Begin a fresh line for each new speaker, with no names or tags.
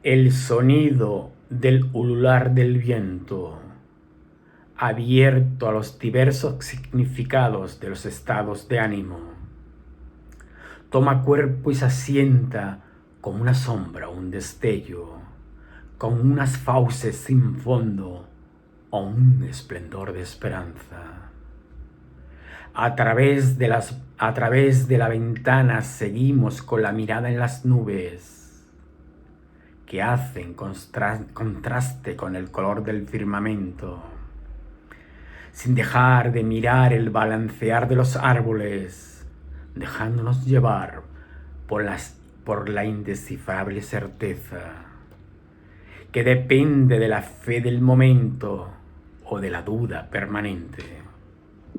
El sonido del ulular del viento, abierto a los diversos significados de los estados de ánimo, toma cuerpo y se asienta como una sombra o un destello, con unas fauces sin fondo o un esplendor de esperanza. A través de la ventana seguimos con la mirada en las nubes, que hacen contraste con el color del firmamento, sin dejar de mirar el balancear de los árboles, dejándonos llevar por la indescifrable certeza, que depende de la fe del momento o de la duda permanente.